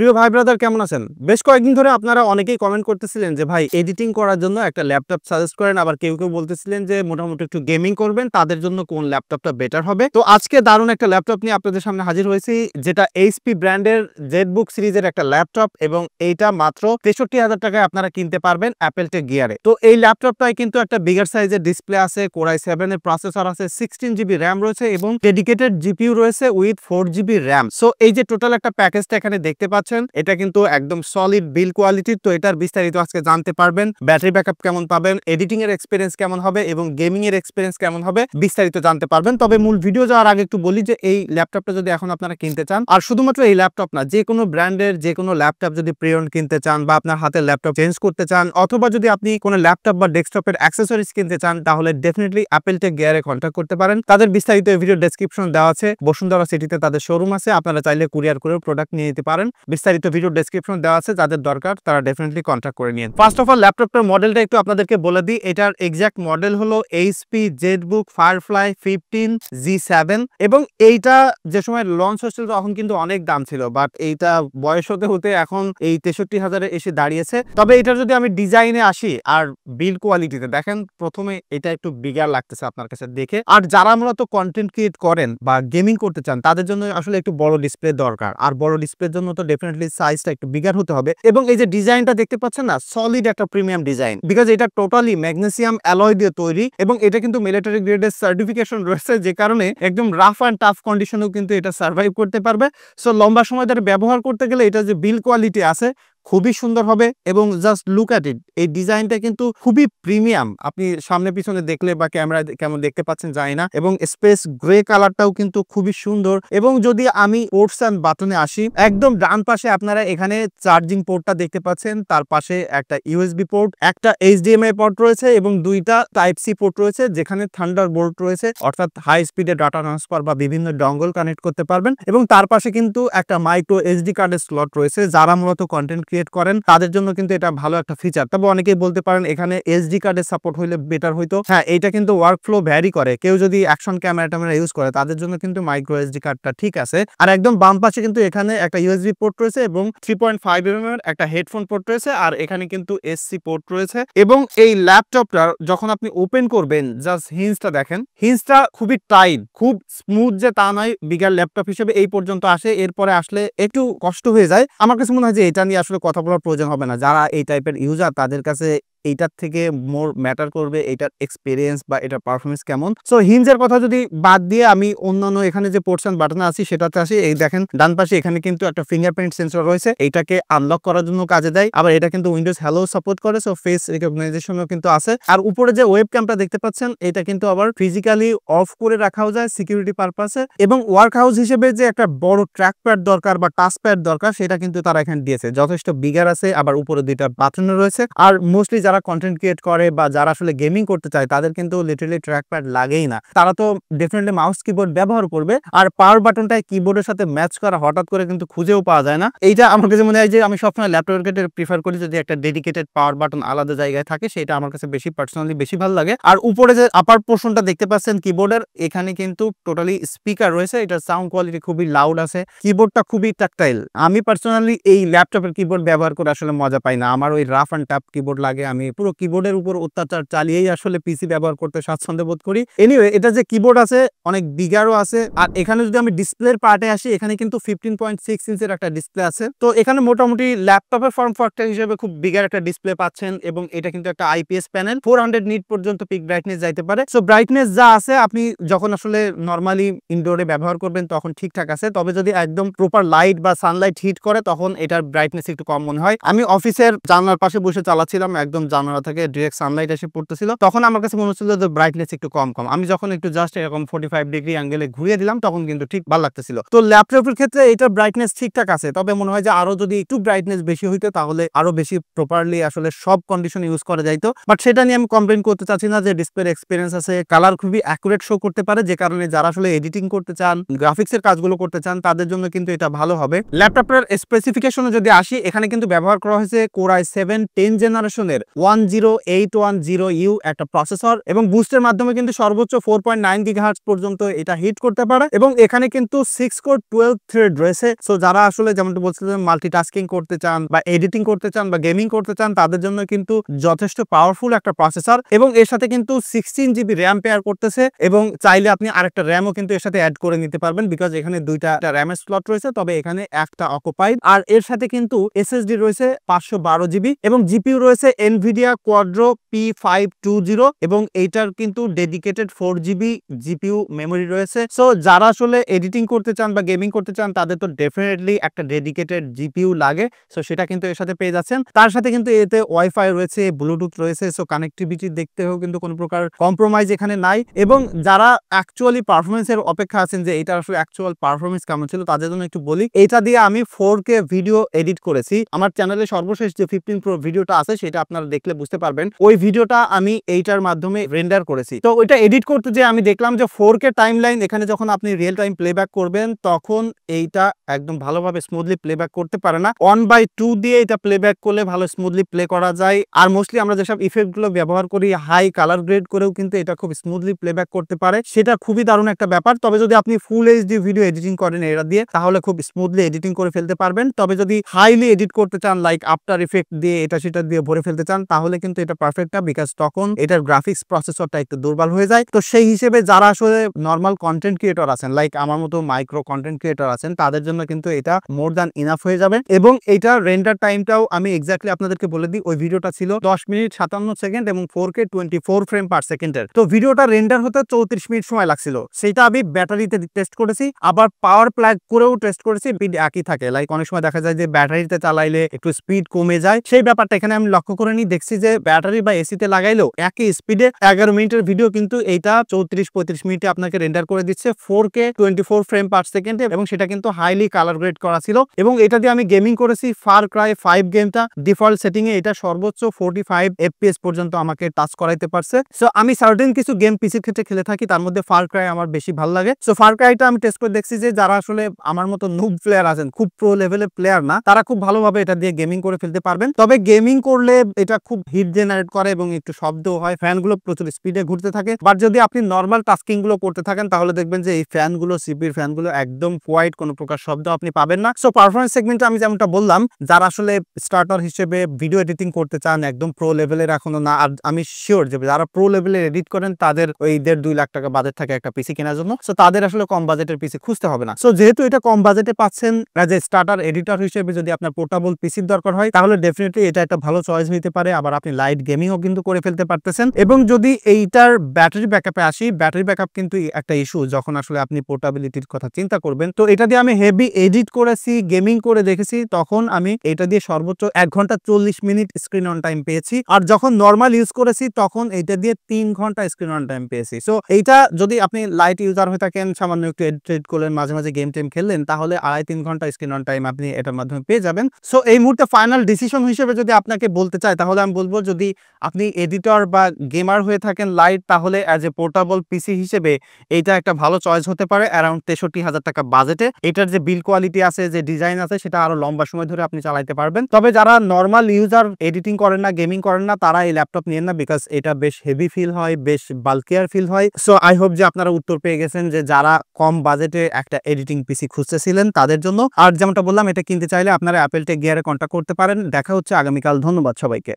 প্রিয় ভাই ব্রাদার কেমন আছেন? বেশ কয়েকদিন ধরে আপনারা অনেকেই কমেন্ট করতেছিলেন যে ভাই এডিটিং করার জন্য একটা ল্যাপটপ সাজেস্ট করেন, আবার কেউ বলতেছিলেন যে মোটামুটি একটু গেমিং করবেন, তাদের জন্য কোন ল্যাপটপটা বেটার হবে। তো আজকে দারুণ একটা ল্যাপটপ নিয়ে আপনাদের সামনে হাজির হয়েছি, যেটা এইচপি ব্র্যান্ডের জেটবুক সিরিজের একটা ল্যাপটপ, এবং এইটা মাত্র ৬৩,০০০ টাকায় আপনারা কিনতে পারবেন অ্যাপেল টেক গিয়ারে। তো এই ল্যাপটপটায় কিন্তু একটা বিগার সাইজের ডিসপ্লে আছে, কোর i7 এর প্রসেসর আছে, 16 GB র্যাম রয়েছে এবং ডেডিকেটেড জিপিইউ রয়েছে উইথ 4 GB র্যাম। সো এই যে টোটাল একটা প্যাকেজটা এখানে দেখতে পাচ্ছেন, এটা কিন্তু একদম সলিড বিল্ড কোয়ালিটির। তো এটার বিস্তারিত আজকে জানতে পারবেন, ব্যাটারি ব্যাকআপ কেমন পাবেন, এডিটিং এর এক্সপেরিয়েন্স কেমন হবে এবং গেমিং এর এক্সপেরিয়েন্স কেমন হবে, বিস্তারিত জানতে পারবেন। তবে মূল ভিডিও যাওয়ার আগে একটু বলি যে এই ল্যাপটপটা যদি এখন আপনারা কিনতে চান, আর শুধুমাত্র এই ল্যাপটপ না, যে কোনো ব্র্যান্ডের যে কোনো ল্যাপটপ যদি প্রি-ওন্ড কিনতে চান বা আপনার হাতের ল্যাপটপ চেঞ্জ করতে চান, অথবা যদি আপনি কোনো ল্যাপটপ বা ডেস্কটপের অ্যাক্সেসরিজ কিনতে চান, তাহলে ডেফিনেটলি অ্যাপেল টেক গিয়ারে কন্ট্যাক্ট করতে পারেন। তাদের বিস্তারিত এই ভিডিও ডেসক্রিপশন দেওয়া আছে। বসুন্ধরা সিটিতে তাদের শোরুম আছে, আপনারা চাইলে কুরিয়ার করে প্রোডাক্ট নিয়ে নিতে পারেন। বিস্তারিত ভিডিও ডেসক্রিপশন দেওয়া আছে, যাদের দরকার তারা ডেফিনেটলি কন্ট্যাক্ট করে নিন। ফার্স্ট অফ অল ল্যাপটপটার মডেলটা একটু আপনাদেরকে বলে দিই। এটার এক্সাক্ট মডেল হলো এইচপি জেটবুক ফায়ারফ্লাই 15G7, এবং এইটা যে সময় লঞ্চ হচ্ছিল তখন কিন্তু অনেক দাম ছিল, বাট এইটা বয়স হতে হতে এখন এই ৬৩,০০০ এসে দাঁড়িয়েছে। তবে এটার যদি আমি ডিজাইনে আসি আর বিল্ড কোয়ালিটিতে দেখেন, প্রথমে এটা একটু বিগার লাগতেছে আপনার কাছে দেখে। আর যারা মূলত কন্টেন্ট ক্রিয়েট করেন বা গেমিং করতে চান, তাদের জন্য আসলে একটু বড় ডিসপ্লে দরকার, আর বড় ডিসপ্লের জন্য তো ডেফিনেটলি সাইজটা একটু বিগার হতে হবে। এবং এই যে ডিজাইনটা দেখতে পাচ্ছেন না, সলিড একটা প্রিমিয়াম ডিজাইন, বিকজ এটা টোটালি ম্যাগনেসিয়াম অ্যালয় দিয়ে তৈরি, এবং এটা কিন্তু মিলিটারি গ্রেডের সার্টিফিকেশন রয়েছে, যে কারণে একদম রাফ অ্যান্ড টাফ কন্ডিশনেও কিন্তু এটা সার্ভাইভ করতে পারবে। সো লম্বা সময় ধরে ব্যবহার করতে গেলে এটা যে বিল্ড কোয়ালিটি আছে খুবই সুন্দর হবে। এবং জাস্ট লুক অ্যাট ইট, এই ডিজাইনটা কিন্তু খুবই প্রিমিয়াম। আপনি সামনে পিছনে দেখলে বা ক্যামেরা কেমন দেখতে পাচ্ছেন জানি না, এবং স্পেস গ্রে কালারটাও কিন্তু খুবই সুন্দর। এবং যদি আমি পোর্টস অ্যান্ড বাটনে আসি, একদম ডান পাশে আপনারা এখানে চার্জিং পোর্টটা দেখতে পাচ্ছেন, তার পাশে একটা ইউএসবি পোর্ট, একটা এইচডিএমআই পোর্ট রয়েছে এবং দুইটা টাইপ সি পোর্ট রয়েছে, যেখানে থান্ডারবোল্ট রয়েছে, অর্থাৎ হাই স্পিডে ডাটা ট্রান্সফার বা বিভিন্ন ডঙ্গল কানেক্ট করতে পারবেন। এবং তার পাশে কিন্তু একটা মাইক্রো এসডি কার্ডের স্লট রয়েছে। যারা মূলত কন্টেন্ট ক্রিয়েট করেন তাদের জন্য কিন্তু এটা ভালো একটা ফিচার। তবে অনেকেই বলতে পারেন এখানে এসডি কার্ডের সাপোর্ট হইলে বেটার হইতো। হ্যাঁ, এটা কিন্তু ওয়ার্কফ্লো ভ্যারি করে। কেউ যদি অ্যাকশন ক্যামেরা ইউজ করে, তাদের জন্য কিন্তু মাইক্রো এসডি কার্ডটা ঠিক আছে। আর একদম বাম পাশে কিন্তু এখানে একটা ইউএসবি পোর্ট রয়েছে এবং 3.5mm এর একটা হেডফোন পোর্ট রয়েছে, আর এখানে কিন্তু এসসি পোর্ট রয়েছে। এবং এই ল্যাপটপটা যখন আপনি ওপেন করবেন, জাস্ট হিঞ্জটা দেখেন, হিঞ্জটা খুবই টাইট, খুব স্মুথ যে তা নয়। বিগার ল্যাপটপ হিসেবে এই পর্যন্ত আসে, এরপরে আসলে একটু কষ্ট হয়ে যায়। আমার কাছে মনে হয় যে এটা নিয়ে আসলে কথা বলার প্রয়োজন হবে না। যারা এই টাইপের ইউজার, তাদের কাছে এইটার থেকে মোর ম্যাটার করবে এটার এক্সপেরিয়েন্স বা এটার পারফরমেন্স কেমন। সো হিঞ্জের কথা যদি বাদ দিয়ে আমি অন্যান্য এখানে যে পোর্টস এন্ড বাটন আছে সেটাতে আসি। এই দেখেন ডান পাশে এখানে কিন্তু একটা ফিঙ্গারপ্রিন্ট সেন্সর রয়েছে, এটাকে আনলক করার জন্য কাজে দেয়। আবার এটা কিন্তু উইন্ডোজ হ্যালো সাপোর্ট করে, সো ফেস রিকগনাইজেশনও কিন্তু আছে। আর উপরে যে ওয়েব ক্যামটা দেখতে পাচ্ছেন, এটা কিন্তু আবার ফিজিক্যালি অফ করে রাখাও যায় সিকিউরিটি পারপাসে। এবং ওয়ার্ক হাউস হিসেবে যে একটা বড় ট্র্যাক প্যাড দরকার বা টাচ প্যাড দরকার, সেটা কিন্তু তারা এখানে দিয়েছে, যথেষ্ট বিগার আছে। আবার উপরে দুইটা বাটন রয়েছে। আর মোস্টলি যারা কন্টেন্ট ক্রিয়েট করে বা যারা আসলে গেমিং করতে চায়, তাদের কিন্তু লিটারালি ট্র্যাক প্যাড লাগেই না। তারা তো ডেফিনেটলি মাউস কিবোর্ড ব্যবহার করবে। আর পাওয়ার বাটনটাই কিবোর্ডের সাথে ম্যাচ করা হঠাৎ করে কিন্তু খুঁজেও পাওয়া যায় না। এইটা আমার কাছে মনে হয় যে আমি সবসময় ল্যাপটপের ক্ষেত্রে প্রিফার করি যদি একটা ডেডিকেটেড পাওয়ার বাটন আলাদা জায়গায় থাকে, সেটা আমার কাছে পার্সোনালি বেশি ভালো লাগে। আর উপরে যে আপার পোর্শনটা দেখতে পাচ্ছেন কিবোর্ডের, এখানে কিন্তু টোটালি স্পিকার রয়েছে, এটার সাউন্ড কোয়ালিটি খুবই লাউড আছে। কিবোর্ডটা খুবই টাকটাইল। আমি পার্সোনালি এই ল্যাপটপের কিবোর্ড ব্যবহার করে আসলে মজা পাই না, আমার ওই রাফ অ্যান্ড টাফ কিবোর্ড লাগে। আমি পুরো কিবোর্ডের উপর অত্যাচার চালিয়েই আসলে পিসি ব্যবহার করতে স্বাচ্ছন্দ্য বোধ করি। এনিওয়ে, এটা যে কিবোর্ড আছে অনেক বিগারও আছে। আর এখানে যদি আমি ডিসপ্লের পার্টে আসি, এখানে কিন্তু 15.6 ইঞ্চের একটা ডিসপ্লে আছে। তো এখানে মোটামুটি ল্যাপটপের ফর্ম ফ্যাক্টর হিসেবে খুব বিগার একটা ডিসপ্লে পাচ্ছেন। এবং এটা কিন্তু একটা আইপিএস প্যানেল, 400 নিট পর্যন্ত পিক ব্রাইটনেস যাইতে পারে। সো ব্রাইটনেস যা আছে, আপনি যখন আসলে নরমালি ইনডোরে ব্যবহার করবেন তখন ঠিকঠাক আছে। তবে যদি একদম প্রপার লাইট বা সানলাইট হিট করে, তখন এটার ব্রাইটনেস একটু কম মনে হয়। আমি অফিসের জানলার পাশে বসে চালাচ্ছিলাম, একদম জানালা থেকে ডিরেক্ট সানলাইট এসে পড়তেছিল, তখন আমার কাছে মনে হচ্ছিল যে ব্রাইটনেস একটু কম। আমি যখন একটু জাস্ট এরকম 45 ডিগ্রি অ্যাঙ্গেলে ঘুরিয়ে দিলাম, তখন কিন্তু ঠিক ভালো লাগতেছিল। তো ল্যাপটপের ক্ষেত্রে এটার ব্রাইটনেস ঠিকঠাক আছে। তবে মনে হয় যে আরো যদি একটু ব্রাইটনেস বেশি হইতো, তাহলে আরো বেশি প্রপারলি আসলে সব কন্ডিশন ইউজ করা যাইতো। বাট সেটা নিয়ে আমি কমপ্লেন করতে চাচ্ছি না। যে ডিসপ্লের এক্সপিরিয়েন্স আছে, কালার খুবই অ্যাকুরেট শো করতে পারে, যে কারণে যারা আসলে এডিটিং করতে চান, গ্রাফিক্সের কাজগুলো করতে চান, তাদের জন্য কিন্তু এটা ভালো হবে। ল্যাপটপের স্পেসিফিকেশনে যদি আসি, এখানে কিন্তু ব্যবহার করা হয়েছে কোর i7 10 জেনারেশনের 10810U একটা প্রসেসর এবং বুস্টের মাধ্যমে কিন্তু সর্বোচ্চ 4.9 GHz পর্যন্ত এটা হিট করতে পারে এবং এখানে কিন্তু 6 কোর 12 থ্রেড রয়েছে। সো যারা আসলে যেমনটা বলছিলাম মাল্টিটাস্কিং করতে চান বা এডিটিং করতে চান বা গেমিং করতে চান তাদের জন্য কিন্তু যথেষ্ট পাওয়ারফুল একটা প্রসেসর এবং এর সাথে কিন্তু 16 GB র্যাম পেয়ার করতেছে এবং চাইলে আপনি আরেকটা র্যামও কিন্তু এর সাথে অ্যাড করে নিতে পারবেন বিকজ এখানে দুইটা র্যামের স্লট রয়েছে, তবে এখানে একটা অকুপাইড। আর এর সাথে কিন্তু SSD রয়েছে 512 GB এবং জিপিইউ রয়েছে এনভিডিয়া কোয়াড্রো P520 এবং এইটার কিন্তু ডেডিকেটেড 4GB জিপিইউ মেমোরি রয়েছে। সো যারা আসলে এডিটিং করতে চান বা গেমিং করতে চান তাদের তো ডেফিনেটলি একটা ডেডিকেটেড জিপিইউ লাগে, সো সেটা কিন্তু এর সাথে পেয়ে যাচ্ছেন। তার সাথে কিন্তু এতে ওয়াইফাই রয়েছে, ব্লুটুথ রয়েছে, সো কানেক্টিভিটি দেখতেও কিন্তু কোনো প্রকার কম্প্রোমাইজ এখানে নাই। এবং যারা অ্যাকচুয়ালি পারফরমেন্সের অপেক্ষা আছেন যে এটা আসলে অ্যাকচুয়াল পারফরমেন্স কেমন ছিল তাদের জন্য একটু বলি, এটা দিয়ে আমি 4K ভিডিও এডিট করেছি। আমার চ্যানেলে সর্বশেষ যে 15 Pro ভিডিওটা আছে সেটা আপনারা দেখলে বুঝতে পারবেন, ওই ভিডিওটা আমি এইটার মাধ্যমে রেন্ডার করেছি। তো ওইটা এডিট করতে যে আমি দেখলাম যে 4K টাইমলাইন এখানে যখন আপনি রিয়েল টাইম প্লেব্যাক করবেন তখন এইটা একদম ভালোভাবে স্মুথলি প্লেব্যাক করতে পারে না। 1/2 দিয়ে এটা প্লেব্যাক করলে ভালো স্মুথলি প্লে করা যায়। আর মোস্টলি আমরা যেসব ইফেক্টগুলো ব্যবহার করি হাই কালার গ্রেড করেও কিন্তু এটা খুব স্মুথলি প্লেব্যাক করতে পারে, সেটা খুবই দারুণ একটা ব্যাপার। তবে যদি আপনি ফুল এইচডি ভিডিও এডিটিং করেন এটা দিয়ে তাহলে খুব স্মুথলি এডিটিং করে ফেলতে পারবেন। তবে যদি হাইলি এডিট করতে চান লাইক আফটার ইফেক্ট দিয়ে এটা সেটা দিয়ে ভরে ফেলতে চান তাহলে কিন্তু এটা পারফেক্ট না, বিকজ তখন এটার গ্রাফিক্স প্রসেসরটা একটু দুর্বল হয়ে যায়। তো সেই হিসেবে যারা আসলে নর্মাল কন্টেন্ট ক্রিয়েটর আছেন লাইক আমার মতো মাইক্রো কন্টেন্ট ক্রিয়েটর আছেন তাদের জন্য কিন্তু এটা মোর দ্যান ইনাফ হয়ে যাবে। এবং এটা রেন্ডার টাইমটাও আমি এক্স্যাক্টলি আপনাদেরকে বলে দিই, ওই ভিডিওটা ছিল 10 মিনিট 57 সেকেন্ড এবং 4K 24 ফ্রেম পার সেকেন্ডের। তো ভিডিওটা রেন্ডার হতে 34 মিনিট সময় লাগছিল। সেটা আমি ব্যাটারিতে টেস্ট করেছি, আবার পাওয়ার প্লাগ করেও টেস্ট করেছি, স্পিড একই থাকে। লাইক অনেক সময় দেখা যায় যে ব্যাটারিতে চালাইলে একটু স্পিড কমে যায়, সেই ব্যাপারটা এখানে আমি লক্ষ্য করে নিই, দেখছি যে ব্যাটারি বা এসিতে লাগাইলেও একই স্পিডে 11 মিনিটের ভিডিও কিন্তু এইটা 34-35 মিনিটে আপনাকে রেন্ডার করে দিচ্ছে 4K 24 ফ্রেম পার সেকেন্ডে এবং সেটা কিন্তু হাইলি কালার গ্রেড করা ছিল। এবং এটা দিয়ে আমি গেমিং করেছি ফার ক্রাই 5 গেমটা ডিফল্ট সেটিং এ এটা সর্বোচ্চ 45 FPS পর্যন্ত আমাকে টাচ করাইতে পারছে। সো আমি সার্টেন কিছু গেম পিসির ক্ষেত্রে খেলে থাকি, তার মধ্যে ফার ক্রাই আমার বেশি ভালো লাগে। সো ফার ক্রাইটা আমি টেস্ট করে দেখছি যে যারা আসলে আমার মতো নুব প্লেয়ার আছেন, খুব প্রো লেভেলের প্লেয়ার না, তারা খুব ভালোভাবে এটা দিয়ে গেমিং করে ফেলতে পারবেন। তবে গেমিং করলে এটা খুব হিট জেনারেট করে এবং একটু শব্দও হয়, ফ্যানগুলো প্রচুর স্পিডে ঘুরতে থাকে। বাট যদি আপনি নর্মাল টাস্কিং গুলো করতে থাকেন তাহলে দেখবেন যে এই ফ্যানগুলো সিপির ফ্যানগুলো একদম কোয়াইট, কোনো প্রকার শব্দ আপনি পাবেন না। সো পারফরমেন্স সেগমেন্টে আমি যেমনটা বললাম, যারা আসলে স্টার্টার হিসেবে ভিডিও এডিটিং করতে চান একদম প্রো লেভেলের এখনো না, আর আমি শিওর যে যারা প্রো লেভেলের এডিট করেন তাদের ওই 1.5-2 লাখ টাকা বাজেট থাকে একটা পিসি কেনার জন্য। সো তাদের আসলে কম বাজেটের পিসি খুঁজতে হবে না। সো যেহেতু এটা কম বাজেটে পাচ্ছেন অ্যাজ এ স্টার্টার এডিটর হিসেবে, যদি আপনার পোর্টেবল পিসির দরকার হয় তাহলে ডেফিনেটলি এটা একটা ভালো চয়েস হইতে পারে। আবার আপনি লাইট গেমিংও কিন্তু করে ফেলতে পারতেছেন। এবং যদি এইটার ব্যাটারি ব্যাকআপে আসি, ব্যাটারি ব্যাকআপ কিন্তু একটা ইস্যু যখন আসলে আপনি পোর্টেবিলিটির কথা চিন্তা করবেন। তো এটা দিয়ে আমি হেভি এডিট করেছি, গেমিং করে দেখেছি, তখন আমি এটা দিয়ে সর্বোচ্চ 1 ঘন্টা 40 মিনিট স্ক্রিন অন টাইম পেয়েছি। আর যখন নর্মাল ইউজ করেছি তখন এটা দিয়ে 3 ঘন্টা স্ক্রিন অন টাইম পেয়েছি। সো এইটা যদি আপনি লাইট ইউজার হয়ে থাকেন, সামান্য একটু এডিট করলেন, মাঝে মাঝে গেম টেম খেললেন, তাহলে 2.5-3 ঘন্টা স্ক্রিন অন টাইম আপনি এটার মাধ্যমে পেয়ে যাবেন। সো এই মুহূর্তে ফাইনাল ডিসিশন হিসেবে যদি আপনাকে বলতে চাই তাহলে আমি বলবো, যদি আপনি এডিটর বা গেমার হয়ে থাকেন লাইট, তাহলে অ্যাজ এ পোর্টেবল পিসি হিসেবে এইটা একটা ভালো চয়েস হতে পারে অ্যারাউন্ড 63,000 টাকা বাজেটে। এটার যে বিল্ড কোয়ালিটি আছে, যে ডিজাইন আছে, সেটা আরো লম্বা সময় ধরে আপনি চালাইতে পারবেন। তবে যারা নর্মাল ইউজার, এডিটিং করেন না, গেমিং করেন না, তারা এই ল্যাপটপ নিয়েন না, বিকজ এটা বেশ হেভি ফিল হয়, বেশ বাল্কিয়ার ফিল হয়। সো আই হোপ যে আপনারা উত্তর পেয়ে গেছেন যে যারা কম বাজেটে একটা এডিটিং পিসি খুঁজতেছিলেন তাদের জন্য। আর যেমনটা বললাম, এটা কিনতে চাইলে আপনারা অ্যাপল টেক গিয়ারে কন্ট্যাক্ট করতে পারেন। দেখা হচ্ছে আগামীকাল। ধন্যবাদ সবাইকে।